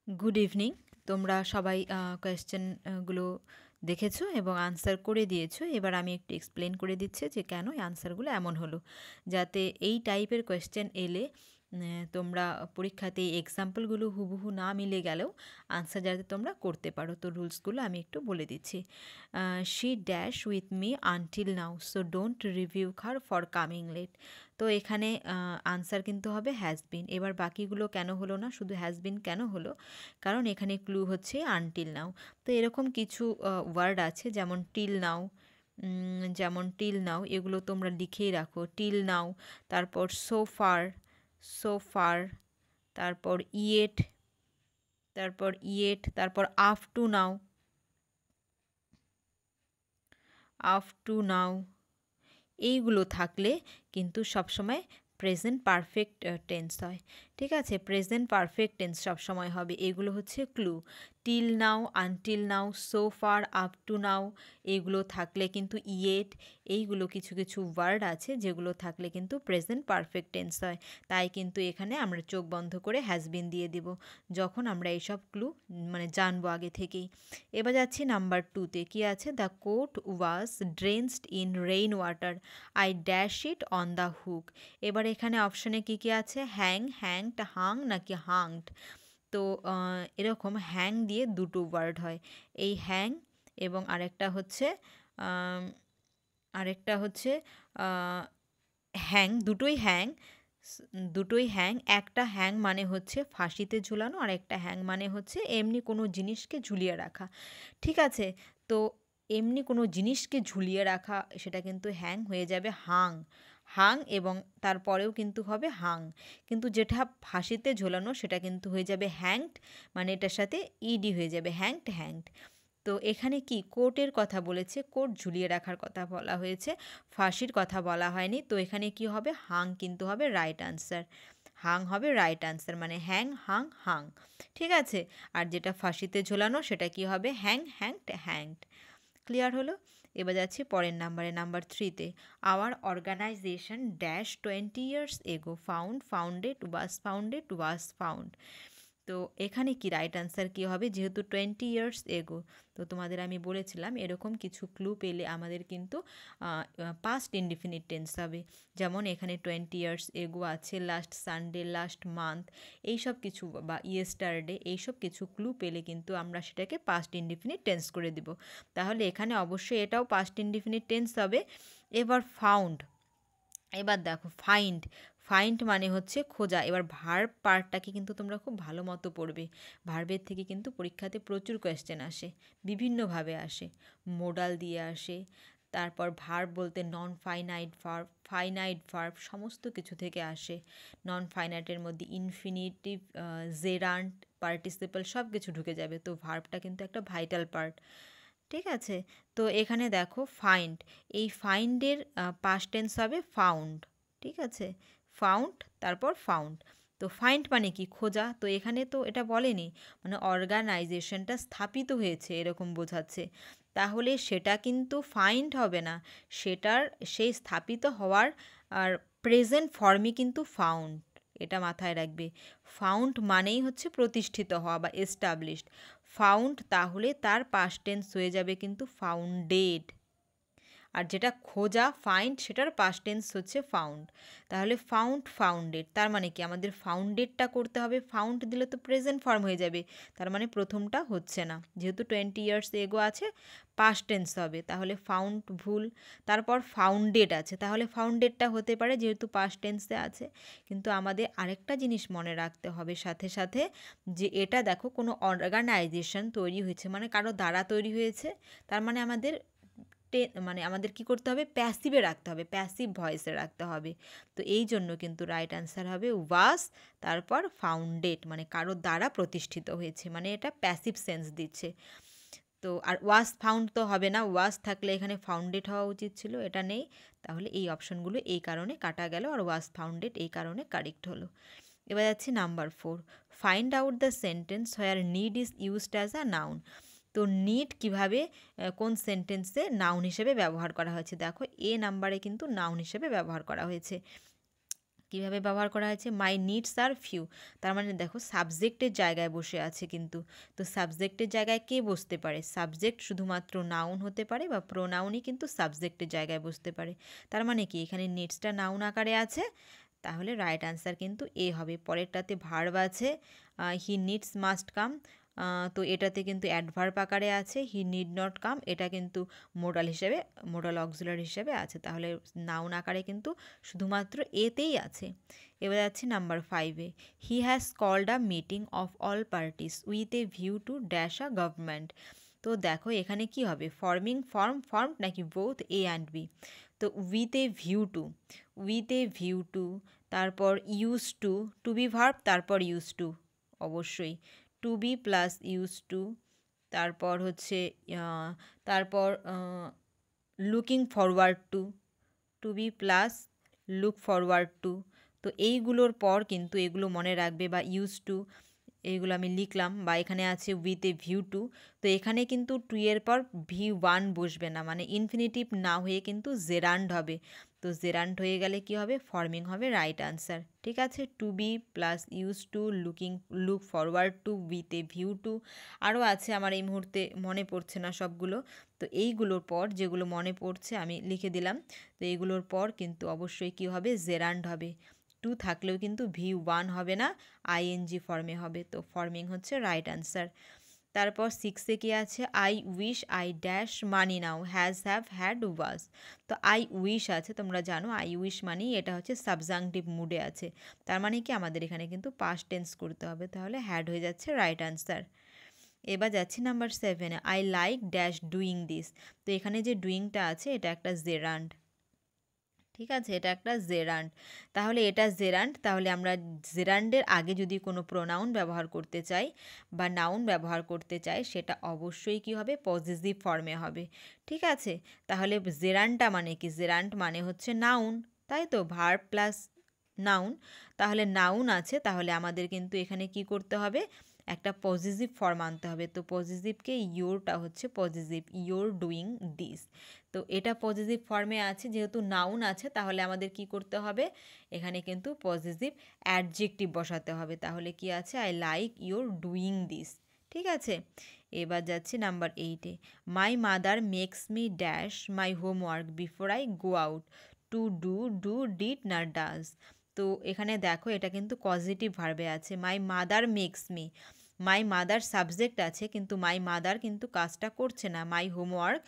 Good evening. তোমরা সবাই কোয়েশ্চেনগুলো দেখেছো এবং আনসার করে দিয়েছো। এবার আমি একটু এক্সপ্লেন করে দিচ্ছি যে কেন এই আনসারগুলো এমন হলো, যাতে এই টাইপের কোয়েশ্চেন এলে তোমরা পরীক্ষাতে এই এক্সাম্পলগুলো হুবহু না মিলে গেলেও আনসার যাতে তোমরা করতে পারো। তো রুলসগুলো আমি একটু বলে দিচ্ছি। She dash with me until now, so don't review her for coming late. তো এখানে আনসার কিন্তু হবে হ্যাজ বিন। এবার বাকিগুলো কেন হলো না, শুধু হ্যাজ বিন কেন হলো? কারণ এখানে ক্লু হচ্ছে আনটিল নাও। তো এরকম কিছু ওয়ার্ড আছে যেমন টিল নাও, এগুলো তোমরা লিখেই রাখো। টিল নাও, তারপর সো ফার, তারপর তারপর আপ টু নাও, এইগুলো থাকলে কিন্তু সবসময় প্রেজেন্ট পারফেক্ট টেন্স হয়। ঠিক আছে, প্রেজেন্ট পারফেক্ট টেন্স সবসময় হবে। এগুলো হচ্ছে clue. Till now, until now, so far, up to now, এগুলো থাকলে কিন্তু এইগুলো কিছু কিছু ওয়ার্ড আছে যেগুলো থাকলে কিন্তু প্রেজেন্ট পারফেক্ট টেন্স হয়। তাই কিন্তু এখানে আমরা চোখ বন্ধ করে হ্যাজ বিন দিয়ে দিব যখন আমরা এইসব ক্লু জানবো আগে থেকেই। এবার যাচ্ছি নাম্বার 2-তে। কি আছে? The coat was drenched in rain water, I dash it on the hook. এবার এখানে অপশনে কি কি আছে? হ্যাংড, হাং নাকি হাংড। তো এরকম হ্যাং দিয়ে দুটো ওয়ার্ড হয়, এই হ্যাং এবং আম, আরেকটা হচ্ছে হ্যাং। দুটোই হ্যাং। একটা হ্যাং মানে হচ্ছে ফাঁসিতে ঝুলানো, আর একটা হ্যাং মানে হচ্ছে এমনি কোনো জিনিসকে ঝুলিয়ে রাখা। ঠিক আছে, তো এমনি কোনো জিনিসকে ঝুলিয়ে রাখা, সেটা কিন্তু হ্যাং হয়ে যাবে হাং এবং তারপরেও কিন্তু হবে হাং। কিন্তু যেটা ফাঁসিতে ঝোলানো সেটা কিন্তু হয়ে যাবে হ্যাংড, মানে এটার সাথে ইডি হয়ে যাবে, হ্যাংড। তো এখানে কি কোটের কথা বলেছে, কোট ঝুলিয়ে রাখার কথা বলা হয়েছে, ফাঁসির কথা বলা হয়নি। তো এখানে কি হবে? হাং কিন্তু হবে রাইট আনসার। হাং হবে রাইট আনসার, মানে হাং। ঠিক আছে, আর যেটা ফাঁসিতে ঝোলানো সেটা কি হবে? হ্যাংড। ক্লিয়ার হলো? এবার যাচ্ছি পরের নাম্বারে, নাম্বার 3-তে। আওয়ার অর্গানাইজেশন ড্যাশ 20 years এগো ওয়াজ ফাউন্ড। তো এখানে কি রাইট আনসার কি হবে? যেহেতু 20 years এগো, তো তোমাদের আমি বলেছিলাম এরকম কিছু ক্লু পেলে আমাদের কিন্তু পাস্ট ইনডিফিনিট টেন্স হবে। যেমন এখানে 20 years এগো আছে, লাস্ট সানডে, লাস্ট মান্থ, এইসব কিছু বা ইয়েস্টারডে, এইসব কিছু ক্লু পেলে কিন্তু আমরা সেটাকে পাস্ট ইনডিফিনিট টেন্স করে দিব। তাহলে এখানে অবশ্যই এটাও পাস্ট ইনডিফিনিট টেন্স হবে। এবার দেখো ফাইন্ড মানে হচ্ছে খোঁজা। এবার ভার্ব পার্টটাকে কিন্তু তোমরা খুব ভালো মতো পড়বে। ভার্বের থেকে কিন্তু পরীক্ষাতে প্রচুর কোয়েশ্চেন আসে, বিভিন্নভাবে আসে, মোডাল দিয়ে আসে। তারপর ভার্ব বলতে ফাইনাইট ভার্ব সমস্ত কিছু থেকে আসে। নন ফাইনাইটের মধ্যে ইনফিনিটিভ, জেরান্ট, পার্টিসিপল সব কিছু ঢুকে যাবে। তো ভার্বটা কিন্তু একটা ভাইটাল পার্ট। ঠিক আছে, তো এখানে দেখো এই ফাইন্ডের পাস্ট টেন্স হবে ফাউন্ড। ঠিক আছে, তারপর ফাউন্ড। তো ফাইন্ড মানে কি? খোঁজা। তো এখানে তো এটা বলেনি, মানে অর্গানাইজেশনটা স্থাপিত হয়েছে এরকম বোঝাচ্ছে। তাহলে সেটা কিন্তু ফাইন্ড হবে না, সেই স্থাপিত হওয়ার আর প্রেজেন্ট ফর্মই কিন্তু ফাউন্ড। এটা মাথায় রাখবে। ফাউন্ড মানেই হচ্ছে প্রতিষ্ঠিত হওয়া বা এস্টাবলিশড। ফাউন্ড তাহলে তার পাস্ট টেন্স হয়ে যাবে কিন্তু ফাউন্ডেড। আর যেটা খোঁজা সেটার পাস্ট টেন্স হচ্ছে ফাউন্ড। তাহলে ফাউন্ডেড, তার মানে কি আমাদের ফাউন্ডেডটা করতে হবে। ফাউন্ড দিলে তো প্রেজেন্ট ফর্ম হয়ে যাবে, তার মানে প্রথমটা হচ্ছে না। যেহেতু 20 years এগো আছে, পাস্ট টেন্স হবে, তাহলে ফাউন্ড ভুল। তারপর ফাউন্ডেড আছে, তাহলে ফাউন্ডেডটা হতে পারে যেহেতু পাস্ট টেন্সে আছে। কিন্তু আমাদের আরেকটা জিনিস মনে রাখতে হবে সাথে সাথে, যে এটা দেখো কোনো অর্গানাইজেশন তৈরি হয়েছে মানে কারো দ্বারা তৈরি হয়েছে, তার মানে আমাদের কি করতে হবে? প্যাসিভে রাখতে হবে, প্যাসিভ ভয়েসে রাখতে হবে। তো এই জন্য কিন্তু রাইট আনসার হবে ওয়াজ, তারপর ফাউন্ডেড, মানে কারো দ্বারা প্রতিষ্ঠিত হয়েছে, মানে এটা প্যাসিভ সেন্স দিচ্ছে। তো আর ওয়াজ ফাউন্ড তো হবে না, ওয়াজ থাকলে এখানে ফাউন্ডেড হওয়া উচিত ছিল, এটা নেই। তাহলে এই অপশনগুলো এই কারণে কাটা গেল, আর ওয়াজ ফাউন্ডেড এই কারণে কারেক্ট হলো। এবার যাচ্ছি number 4। Find out the sentence where need is used as a noun. তো নিড কিভাবে কোন সেন্টেন্সে নাউন হিসেবে ব্যবহার করা হয়েছে? দেখো নাম্বারে কিন্তু নাউন হিসেবে ব্যবহার করা হয়েছে। কীভাবে ব্যবহার করা হয়েছে? মাই নিডস আর ফিউ। তার মানে দেখো সাবজেক্টের জায়গায় বসে আছে কিন্তু। তো সাবজেক্টের জায়গায় কে বসতে পারে? সাবজেক্ট শুধুমাত্র নাউন হতে পারে বা প্রোনাউনই কিন্তু সাবজেক্টের জায়গায় বসতে পারে। তার মানে কি এখানে নিডসটা নাউন আকারে আছে, তাহলে রাইট আনসার কিন্তু এ হবে। পরেরটাতে ভার্ব আছে, হি নিডস মাস্ট কাম, তো এটাতে কিন্তু অ্যাডভার্ব আকারে আছে, হি নিড নট কাম, এটা কিন্তু মোডাল অক্সিলারি হিসেবে আছে, তাহলে নাউন আকারে কিন্তু শুধুমাত্র এতেই আছে। এবার যাচ্ছি নাম্বার 5-এ। He has called a meeting of all parties with a view to dash a government. তো দেখো এখানে কি হবে? ফর্ম নাকি বোথ এ অ্যান্ড বি? তো উইথ এ ভিউ টু, তারপর টু বি ভার্ব, তারপর অবশ্যই টু বি প্লাস তারপর হচ্ছে তারপর looking forward to be plus look forward to. তো এইগুলোর পর কিন্তু এগুলো মনে রাখবে, বা এইগুলো আমি লিখলাম, বা এখানে আছে উইথ এ ভিউ টু। তো এখানে কিন্তু টু এর পর V1 বসবে না, মানে ইনফিনিটিভ না হয়ে কিন্তু জেরান্ড হবে। তো জেরান্ড হয়ে গেলে কি হবে? ফর্মিং হবে রাইট আনসার। ঠিক আছে, to be plus look forward to with a view to. আরও আছে, আমার এই মুহূর্তে মনে পড়ছে না সবগুলো। তো এইগুলোর পর যেগুলো মনে পড়ছে আমি লিখে দিলাম। তো এইগুলোর পর কিন্তু অবশ্যই কি হবে? জেরান্ড হবে। টু থাকলেও কিন্তু V1 হবে না, আইএনজি ফর্মে হবে। তো ফর্মিং হচ্ছে রাইট আনসার। তারপর 6-এ কি আছে? I wish I dash money now, has, have, had, was. তো আই উইশ আছে, তোমরা জানো আই উইশ মানি এটা হচ্ছে সাবজাংটিভ মুডে আছে। তার মানে কি আমাদের এখানে কিন্তু পাস্ট টেন্স করতে হবে, তাহলে হ্যাড হয়ে যাচ্ছে রাইট আনসার। এবার যাচ্ছি নাম্বার 7-এ। I like dash doing this. তো এখানে যে ডুইংটা আছে এটা একটা জেরান্ড। ঠিক আছে, এটা একটা জেরান্ড। তাহলে এটা জেরান্ড, তাহলে আমরা জেরান্ডের আগে যদি কোনো প্রোনাউন ব্যবহার করতে চাই বা নাউন ব্যবহার করতে চাই, সেটা অবশ্যই কি হবে? পজিটিভ ফর্মে হবে। ঠিক আছে, তাহলে জেরান্ডটা মানে কি? জেরান্ড মানে হচ্ছে নাউন, তাই তো, ভার্ব প্লাস নাউন। তাহলে নাউন আছে, তাহলে আমাদের কিন্তু এখানে কি করতে হবে? একটা পজিটিভ ফর্ম আনতে হবে। তো পজিটিভকে ইয়োরটা হচ্ছে পজিটিভ, ইয়োর ডুইং দিস। তো এটা পজিটিভ ফর্মে আছে, যেহেতু নাউন আছে, তাহলে আমাদের কি করতে হবে? এখানে কিন্তু পজিটিভ অ্যাডজেক্টিভ বসাতে হবে। তাহলে কি আছে? I like your doing this. ঠিক আছে, এবার যাচ্ছি নাম্বার 8-এ। My mother makes me dash my homework before I go out to did না ডাজ। তো এখানে দেখো এটা কিন্তু পজিটিভ ভার্বে আছে। My mother makes me, my mother subject আছে, কিন্তু মাই মাদার কিন্তু কাজটা করছে না। My homework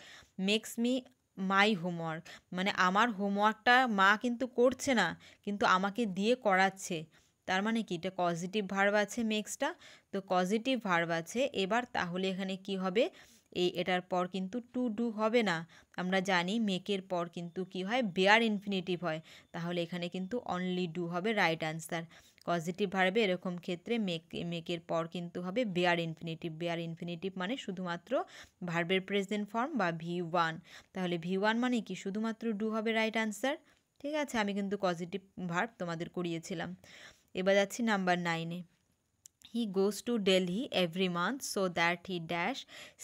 makes me my homework, মানে আমার হোমওয়ার্কটা মা কিন্তু করছে না, কিন্তু আমাকে দিয়ে করাচ্ছে। তার মানে কি? এটা পজিটিভ ভার্ব আছে, মেক্সটা। তো পজিটিভ ভার্ব আছে, এবার তাহলে এখানে কি হবে? এটার পর কিন্তু টু ডু হবে না। আমরা জানি মেকের পর কিন্তু কি হয়? বেয়ার ইনফিনিটিভ হয়। তাহলে এখানে কিন্তু অনলি ডু হবে রাইট আনসার। পজিটিভ ভার্বে এরকম ক্ষেত্রে মেকের পর কিন্তু হবে বেয়ার ইনফিনিটিভ মানে শুধুমাত্র ভার্বের প্রেজেন্ট ফর্ম বা V1। তাহলে V1 মানে কি? শুধুমাত্র ডু হবে রাইট আনসার। ঠিক আছে, আমি কিন্তু পজিটিভ ভার্ব তোমাদের করিয়েছিলাম। এবার যাচ্ছি নাম্বার 9-এ। He goes to Delhi every month so that he dash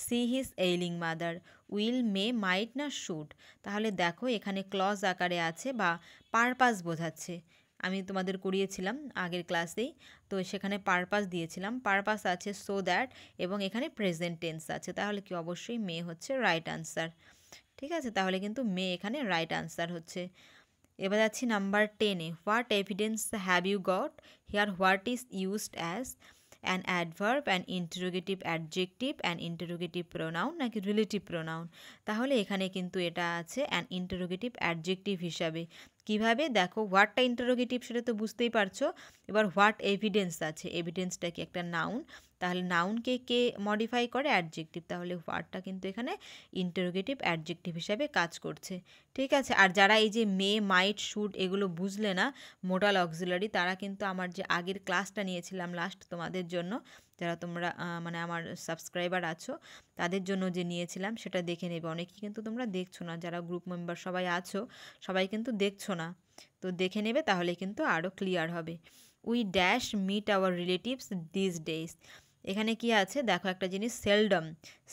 see his ailing mother, will, may, might না শুড। তাহলে দেখো এখানে ক্লজ আকারে আছে বা পারপাস বোঝাচ্ছে। আমি তোমাদের করিয়েছিলাম আগের ক্লাসেই, তো সেখানে পারপাস দিয়েছিলাম। পারপাস আছে সো দ্যাট, এবং এখানে প্রেজেন্ট টেন্স আছে, তাহলে কি? অবশ্যই মে হচ্ছে রাইট আনসার। ঠিক আছে, তাহলে কিন্তু মে এখানে রাইট আনসার হচ্ছে। এবার যাচ্ছি নাম্বার 10-এ। What evidence have you got here? What is used as an adverb, an interrogative adjective, an interrogative pronoun নাকি রিলেটিভ প্রোনাউন? তাহলে এখানে কিন্তু এটা আছে অ্যান ইন্টারোগেটিভ অ্যাডজেক্টিভ হিসাবে। কিভাবে? দেখো, হোয়াটটা ইন্টারোগেটিভ সেটা তো বুঝতেই পারছো। এবার হোয়াট এভিডেন্স আছে, এভিডেন্সটা কি? একটা নাউন, তাহলে নাউনকে কে মডিফাই করে? অ্যাডজেক্টিভ। তাহলে হোয়াটটা কিন্তু এখানে ইন্টারোগেটিভ অ্যাডজেক্টিভ হিসাবে কাজ করছে। ঠিক আছে, আর যারা এই যে মে, মাইট, শুড এগুলো বুঝলে না, মোডাল অক্সিলারি, তারা কিন্তু আমার যে আগের ক্লাসটা নিয়েছিলাম লাস্ট তোমাদের জন্য, যারা তোমরা মানে আমার সাবস্ক্রাইবার আছো, তাদের জন্য যে নিয়েছিলাম সেটা দেখে নেবে। অনেকেই কিন্তু তোমরা দেখছো না, যারা গ্রুপ মেম্বার সবাই আছো সবাই কিন্তু দেখছো না, তো দেখে নেবে, তাহলে কিন্তু আরও ক্লিয়ার হবে। We dash meet our relatives this days. এখানে কি আছে দেখো একটা জিনিস, সেলডম,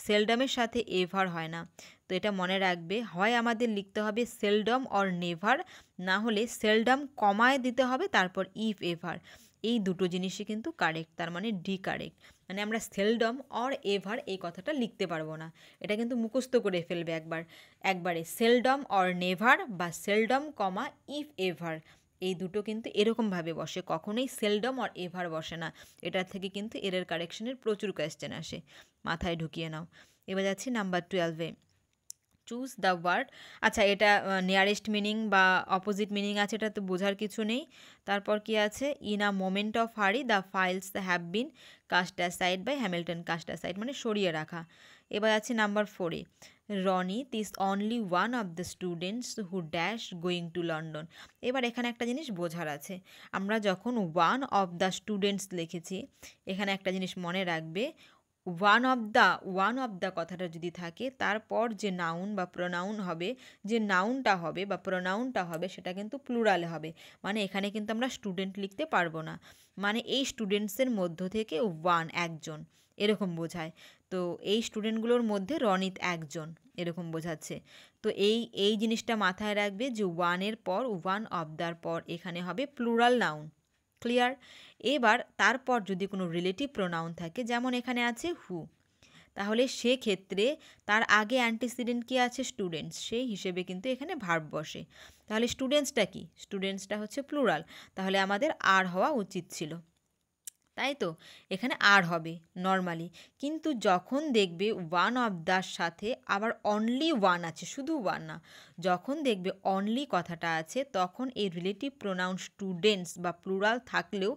সেলডমের সাথে এভার হয় না। তো এটা মনে রাখবে, হয় আমাদের লিখতে হবে সেলডম অর নেভার, না হলে সেলডম কমায় দিতে হবে তারপর ইফ এভার। এই দুটো জিনিসই কিন্তু কারেক্ট, তার মানে ডি কারেক্ট। মানে আমরা সেলডম অর এভার এই কথাটা লিখতে পারবো না, এটা কিন্তু মুখস্থ করে ফেলবে একবারে সেলডম অর নেভার বা সেলডম কমা ইফ এভার, এই দুটো কিন্তু এরকমভাবে বসে, কখনোই সেলডম অর এভার বসে না। এটার থেকে কিন্তু এরর কারেকশনের প্রচুর কোয়েশ্চেন আসে, মাথায় ঢুকিয়ে নাও। এবার যাচ্ছি নাম্বার 12-এ, চুজ দ্য ওয়ার্ড। আচ্ছা, এটা নিয়ারেস্ট মিনিং বা অপোজিট মিনিং আছে, এটা তো বোঝার কিছু নেই। তারপর কি আছে, in a moment of hurry the files have been cast aside by Hamilton, cast aside মানে সরিয়ে রাখা। এবার আছে নাম্বার 4-এ, Ronit is only one of the students who dash going to London. এবার এখানে একটা জিনিস বোঝার আছে, আমরা যখন ওয়ান অফ দ্য স্টুডেন্টস লিখেছি, এখানে একটা জিনিস মনে রাখবে, ওয়ান অফ দ্য কথাটা যদি থাকে, তারপর যে নাউন বা প্রোনাউন হবে, যে নাউনটা হবে বা প্রোনাউনটা হবে, সেটা কিন্তু প্লুরালে হবে। মানে এখানে কিন্তু আমরা স্টুডেন্ট লিখতে পারবো না, মানে এই স্টুডেন্টসের মধ্য থেকে ওয়ান একজন, এরকম বোঝায়। তো এই স্টুডেন্টগুলোর মধ্যে রনিত একজন, এরকম বোঝাচ্ছে। তো এই জিনিসটা মাথায় রাখবে যে ওয়ানের পর, ওয়ান অফ দ্যার পর এখানে হবে প্লুরাল নাউন। ক্লিয়ার? এবার তারপর যদি কোনো রিলেটিভ প্রোনাউন থাকে, যেমন এখানে আছে হু, তাহলে সেক্ষেত্রে তার আগে অ্যান্টিসিডেন্ট কি আছে, স্টুডেন্টস, সেই হিসেবে কিন্তু এখানে ভার্ব বসে। তাহলে স্টুডেন্টসটা কি, স্টুডেন্টসটা হচ্ছে প্লুরাল, তাহলে আমাদের আর হওয়া উচিত ছিল, তাই তো? এখানে আর হবে নর্মালি। কিন্তু যখন দেখবে ওয়ান অফ দ্যার সাথে আবার অনলি ওয়ান আছে, শুধু ওয়ান না, যখন দেখবে অনলি কথাটা আছে, তখন এই রিলেটিভ প্রোনাউন স্টুডেন্টস বা প্লুরাল থাকলেও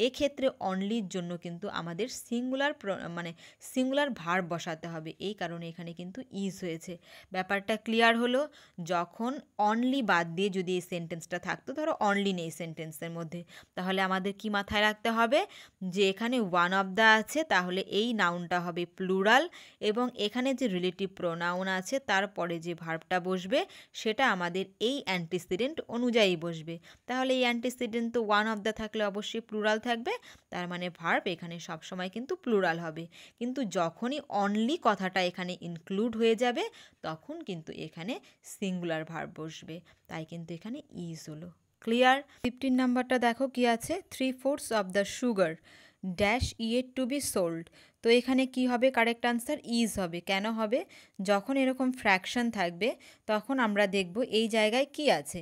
এক্ষেত্রে অনলির জন্য কিন্তু আমাদের সিঙ্গুলার ভার্ব বসাতে হবে। এই কারণে এখানে কিন্তু ইজ হয়েছে। ব্যাপারটা ক্লিয়ার হলো? যখন অনলি বাদ দিয়ে যদি এই সেন্টেন্সটা থাকতো, ধরো অনলি নেই সেন্টেন্সের মধ্যে, তাহলে আমাদের কি মাথায় রাখতে হবে, যে এখানে ওয়ান অফ দ্য আছে, তাহলে এই নাউনটা হবে প্লুরাল, এবং এখানে যে রিলেটিভ প্রোনাউন আছে তারপরে যে ভার্বটা বসবে সেটা আমাদের এই অ্যান্টিসিডেন্ট অনুযায়ী বসবে। তাহলে এই অ্যান্টিসিডেন্ট তো ওয়ান অফ দ্য থাকলে অবশ্যই প্লুরাল থাকবে, তার মানে ভার্ব এখানে সবসময় কিন্তু প্লুরাল হবে। কিন্তু যখনই অনলি কথাটা এখানে ইনক্লুড হয়ে যাবে, তখন কিন্তু এখানে সিঙ্গুলার ভার্ব বসবে, তাই কিন্তু এখানে ইজ হলো। ক্লিয়ার? 15 নাম্বারটা দেখো কি আছে, 3/4 of the sugar dash yet two B sold. তো এখানে কি হবে, কারেক্ট আনসার ইজ হবে। কেন হবে, যখন এরকম ফ্র্যাকশন থাকবে তখন আমরা দেখব এই জায়গায় কি আছে।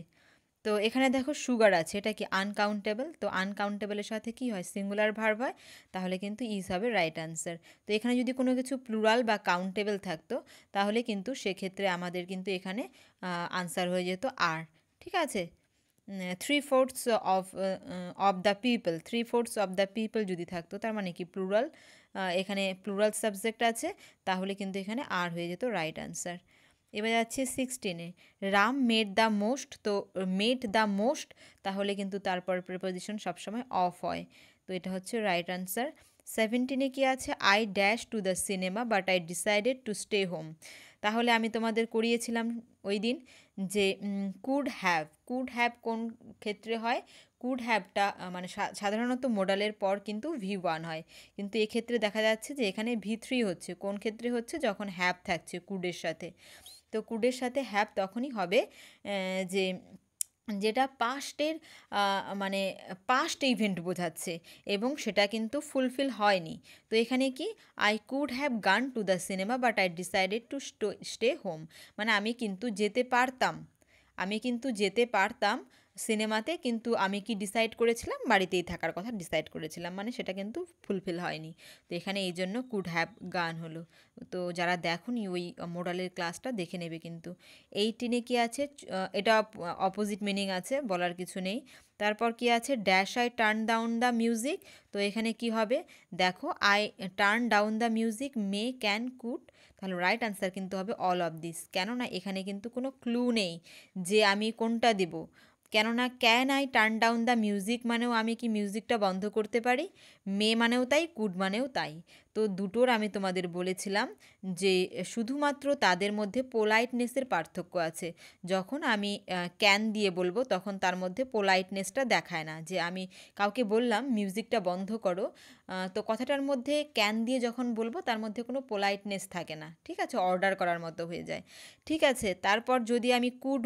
তো এখানে দেখো সুগার আছে, এটা কি আনকাউন্টেবল, তো আনকাউন্টেবলের সাথে কি হয়, সিঙ্গুলার ভার্ব হয়, তাহলে কিন্তু ইজ হবে রাইট আনসার। তো এখানে যদি কোনো কিছু প্লুরাল বা কাউন্টেবল থাকতো, তাহলে কিন্তু সেক্ষেত্রে আমাদের কিন্তু এখানে আনসার হয়ে যেত আর। ঠিক আছে? 3/4 of the people, 3/4 of the people যদি থাকতো, তার মানে কি প্লুরাল, এখানে প্লুরাল সাবজেক্ট আছে, তাহলে কিন্তু এখানে আর হয়ে যেত রাইট আনসার। এবার যাচ্ছে 16-এ, রাম মেড দ্য মোস্ট, তো মেড দ্য মোস্ট, তাহলে কিন্তু তারপর প্রিপোজিশন সবসময় অফ হয়, তো এটা হচ্ছে রাইট আনসার। 17-এ কি আছে, I dash to the cinema but I decided to stay home. তাহলে আমি তোমাদের করিয়েছিলাম ওই দিন যে কুড হ্যাভ কোন ক্ষেত্রে হয়, কুড হ্যাভটা মানে সাধারণত মোডালের পর কিন্তু V1 হয়, কিন্তু এক্ষেত্রে দেখা যাচ্ছে যে এখানে V3 হচ্ছে। কোন ক্ষেত্রে হচ্ছে, যখন হ্যাভ থাকছে কুডের সাথে। তো কুডের সাথে হ্যাভ তখনই হবে যে যেটা পাস্টের মানে পাস্ট ইভেন্ট বোঝাচ্ছে এবং সেটা কিন্তু ফুলফিল হয়নি। তো এখানে কি, আই কুড হ্যাভ গান to the cinema but I decided to stay home, মানে আমি কিন্তু যেতে পারতাম সিনেমাতে, কিন্তু আমি কি ডিসাইড করেছিলাম, বাড়িতেই থাকার কথা ডিসাইড করেছিলাম, মানে সেটা কিন্তু ফুলফিল হয়নি। তো এখানে এই জন্য কুড হ্যাভ গান হলো। তো যারা দেখোনি ওই মোডালের ক্লাসটা দেখে নেবে। কিন্তু 18-এ কি আছে, এটা অপোজিট মিনিং আছে, বলার কিছু নেই। তারপর কি আছে, dash I turn down the music, তো এখানে কি হবে, দেখো I turn down the music May can could, তাহলে রাইট আনসার কিন্তু হবে অল অফ দিস। কেননা এখানে কিন্তু কোনো ক্লু নেই যে আমি কোনটা দেব, কেননা can I turn down the music মানেও আমি কি মিউজিকটা বন্ধ করতে পারি, মে মানেও তাই, কুড মানেও তাই। তো দুটোর আমি তোমাদের বলেছিলাম যে শুধুমাত্র তাদের মধ্যে পোলাইটনেসের পার্থক্য আছে। যখন আমি ক্যান দিয়ে বলবো তখন তার মধ্যে পোলাইটনেসটা দেখায় না, যে আমি কাউকে বললাম মিউজিকটা বন্ধ করো, তো কথাটার মধ্যে ক্যান দিয়ে যখন বলবো তার মধ্যে কোনো পোলাইটনেস থাকে না, ঠিক আছে, অর্ডার করার মতো হয়ে যায়। ঠিক আছে, তারপর যদি আমি কুড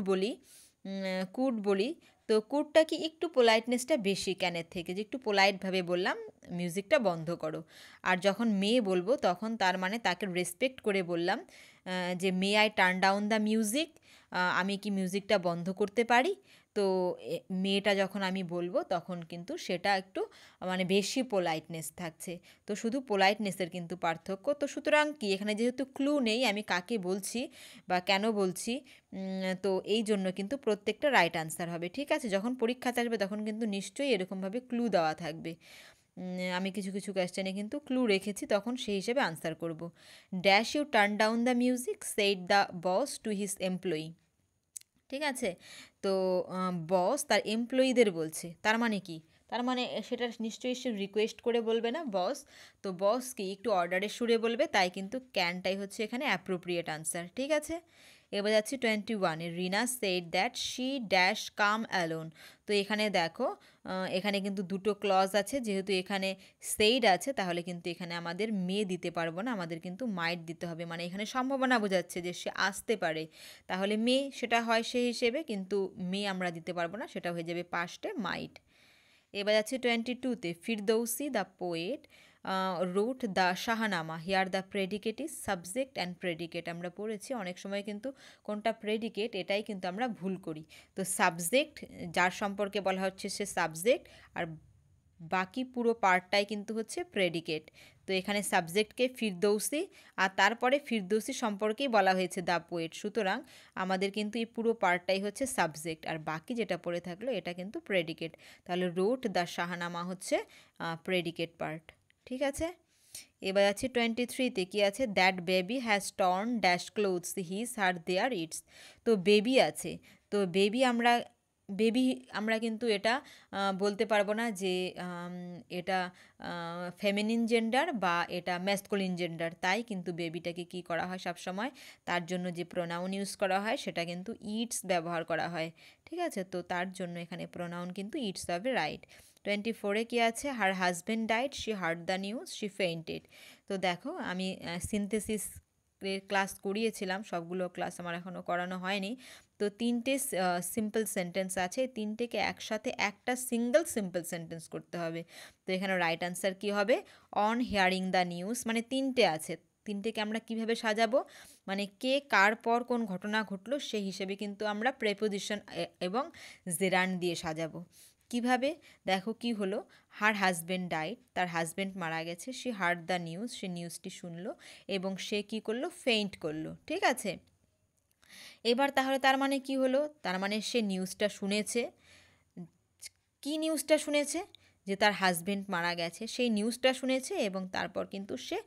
বলি, তো কুডটা কি একটু পোলাইটনেসটা বেশি ক্যানের থেকে, যে একটু পোলাইটভাবে বললাম মিউজিকটা বন্ধ করো। আর যখন মে বলবো তখন তার মানে তাকে রেসপেক্ট করে বললাম যে may I turn down the music, আমি কি মিউজিকটা বন্ধ করতে পারি। তো মেয়েটা যখন আমি বলবো তখন কিন্তু সেটা একটু মানে বেশি পোলাইটনেস থাকছে। তো শুধু পোলাইটনেসের কিন্তু পার্থক্য। তো সুতরাং কি এখানে যেহেতু ক্লু নেই আমি কাকে বলছি বা কেন বলছি, তো এই জন্য কিন্তু প্রত্যেকটা রাইট আনসার হবে। ঠিক আছে, যখন পরীক্ষাতে আসবে তখন কিন্তু নিশ্চয়ই এরকমভাবে ক্লু দেওয়া থাকবে। আমি কিছু কিছু কোয়েশ্চেনে কিন্তু ক্লু রেখেছি, তখন সেই হিসেবে আনসার করব। Dash you turn down the music said the boss to his employee. ঠিক আছে, তো বস তার এমপ্লয়িদের বলছে, তার মানে কি, তার মানে সেটা নিশ্চয়ই সে রিকোয়েস্ট করে বলবে না বস, তো বস কি একটু অর্ডারের সুরে বলবে, তাই কিন্তু ক্যানটাই হচ্ছে এখানে অ্যাপ্রোপ্রিয়েট আনসার। ঠিক আছে, এবার যাচ্ছি 21-এ। Rina said that she dash come alone. তো এখানে দেখো এখানে কিন্তু দুটো ক্লজ আছে, যেহেতু এখানে সেইড আছে তাহলে কিন্তু এখানে আমাদের মে দিতে পারবো না, আমাদের কিন্তু মাইট দিতে হবে, মানে এখানে সম্ভাবনা বোঝাচ্ছে যে সে আসতে পারে, তাহলে মে সেটা হয় সেই হিসেবে, কিন্তু মে আমরা দিতে পারবো না, সেটা হয়ে যাবে পাস্টে মাইট। এবার যাচ্ছে 22-তে। Ferdowsi the poet wrote the Shahnameh, here the predicate is subject and predicate. আমরা পড়েছি অনেক সময় কিন্তু কোনটা প্রেডিকেট এটাই কিন্তু আমরা ভুল করি। তো সাবজেক্ট যার সম্পর্কে বলা হচ্ছে সে সাবজেক্ট, আর বাকি পুরো পার্টটাই কিন্তু হচ্ছে প্রেডিকেট। তো এখানে সাবজেক্টকে ফিরদৌসি, আর তারপরে ফিরদৌসি সম্পর্কেই বলা হয়েছে দ্য পোয়েট, সুতরাং আমাদের কিন্তু এই পুরো পার্টটাই হচ্ছে সাবজেক্ট, আর বাকি যেটা পড়ে থাকলো এটা কিন্তু প্রেডিকেট। তাহলে রোট দ্য শাহনামা হচ্ছে প্রেডিকেট পার্ট। ঠিক আছে, এবার আছে 23-তে কী আছে, that baby has torn dash clothes his her their its. তো বেবি আছে, তো বেবি আমরা কিন্তু এটা বলতে পারবো না যে এটা ফেমিনিন জেন্ডার বা এটা ম্যাসকুলিন জেন্ডার, তাই কিন্তু বেবিটাকে কি করা হয় সবসময়, তার জন্য যে প্রোনাউন ইউজ করা হয় সেটা কিন্তু ইটস ব্যবহার করা হয়। ঠিক আছে, তো তার জন্য এখানে প্রোনাউন কিন্তু ইটস হবে, রাইট। 24-এ কী আছে, her husband died she heard the news she fainted. তো দেখো আমি সিনথেসিস ক্লাস করিয়েছিলাম, সবগুলো ক্লাস আমার এখনও করানো হয়নি। তো তিনটে সিম্পল সেন্টেন্স আছে, তিনটেকে একসাথে একটা সিঙ্গল সিম্পল সেন্টেন্স করতে হবে। তো এখানে রাইট আনসার কী হবে, অন হিয়ারিং দ্য নিউজ, মানে তিনটে আছে, তিনটেকে আমরা কিভাবে সাজাবো, মানে কে কার পর কোন ঘটনা ঘটলো সেই হিসেবে কিন্তু আমরা প্রেপোজিশন এবং জেরান্ড দিয়ে সাজাবো। কিভাবে, দেখো কি হলো, হার হাজব্যান্ড ডাইড, তার হাজব্যান্ড মারা গেছে, সে হার্ড দ্য নিউজ, সে নিউজটি শুনলো, এবং সে কি করলো, ফেইন্ট করলো। ঠিক আছে, এবার তাহলে তার মানে কি হলো, তার মানে সে নিউজটা শুনেছে। কি নিউজটা শুনেছে, যে তার হাজব্যান্ড মারা গেছে সেই নিউজটা শুনেছে, এবং তারপর কিন্তু সে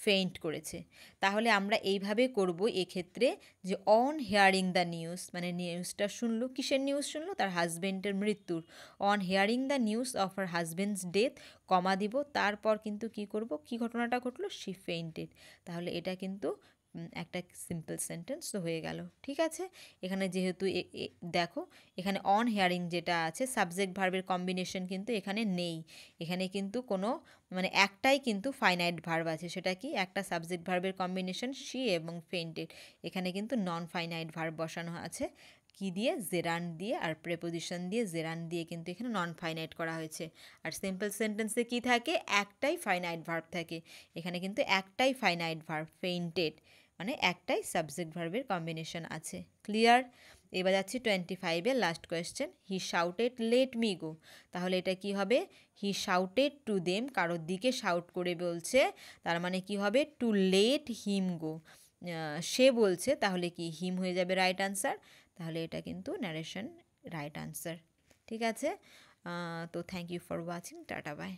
ফেইন্ট করেছে। তাহলে আমরা এইভাবে করব এক্ষেত্রে, যে অন হিয়ারিং দ্য নিউজ, মানে নিউজটা শুনলো, কিসের নিউজ শুনলো, তার হাজব্যান্ডের মৃত্যুর। On hearing the news of her husband's death, comma দিব, তারপর কিন্তু কি করব, কি ঘটনাটা ঘটলো, শি ফেইন্টেড। তাহলে এটা কিন্তু একটা সিম্পল সেন্টেন্স তো হয়ে গেল। ঠিক আছে, এখানে যেহেতু দেখো এখানে অন হিয়ারিং যেটা আছে, সাবজেক্ট ভার্বের কম্বিনেশন কিন্তু এখানে নেই, এখানে কিন্তু কোনো মানে একটাই কিন্তু ফাইনাইট ভার্ব আছে, সেটা কি, একটা সাবজেক্ট ভার্বের কম্বিনেশন শি এবং ফেইন্টেড। এখানে কিন্তু নন ফাইনাইট ভার্ব বসানো আছে, কি দিয়ে, জেরান্ড দিয়ে, আর প্রেপোজিশন দিয়ে, জেরান্ড দিয়ে কিন্তু এখানে নন ফাইনাইট করা হয়েছে। আর সিম্পল সেন্টেন্সে কি থাকে, একটাই ফাইনাইট ভার্ব থাকে, এখানে কিন্তু একটাই ফাইনাইট ভার্ব, ফেইন্টেড, মানে একটাই সাবজেক্ট ভার্বের কম্বিনেশন আছে। ক্লিয়ার, এবার যাচ্ছি 25-এর লাস্ট কোয়েশ্চেন। হি শাউটেড লেট মি গো, তাহলে এটা কি হবে, হি শাউটেড টু দেম, কারোর দিকে শাউট করে বলছে, তার মানে কি হবে, টু লেট হিম গো, সে বলছে, তাহলে কি হিম হয়ে যাবে রাইট আনসার, তাহলে এটা কিন্তু ন্যারেশন রাইট আনসার। ঠিক আছে, তো thank you for watching, tata by.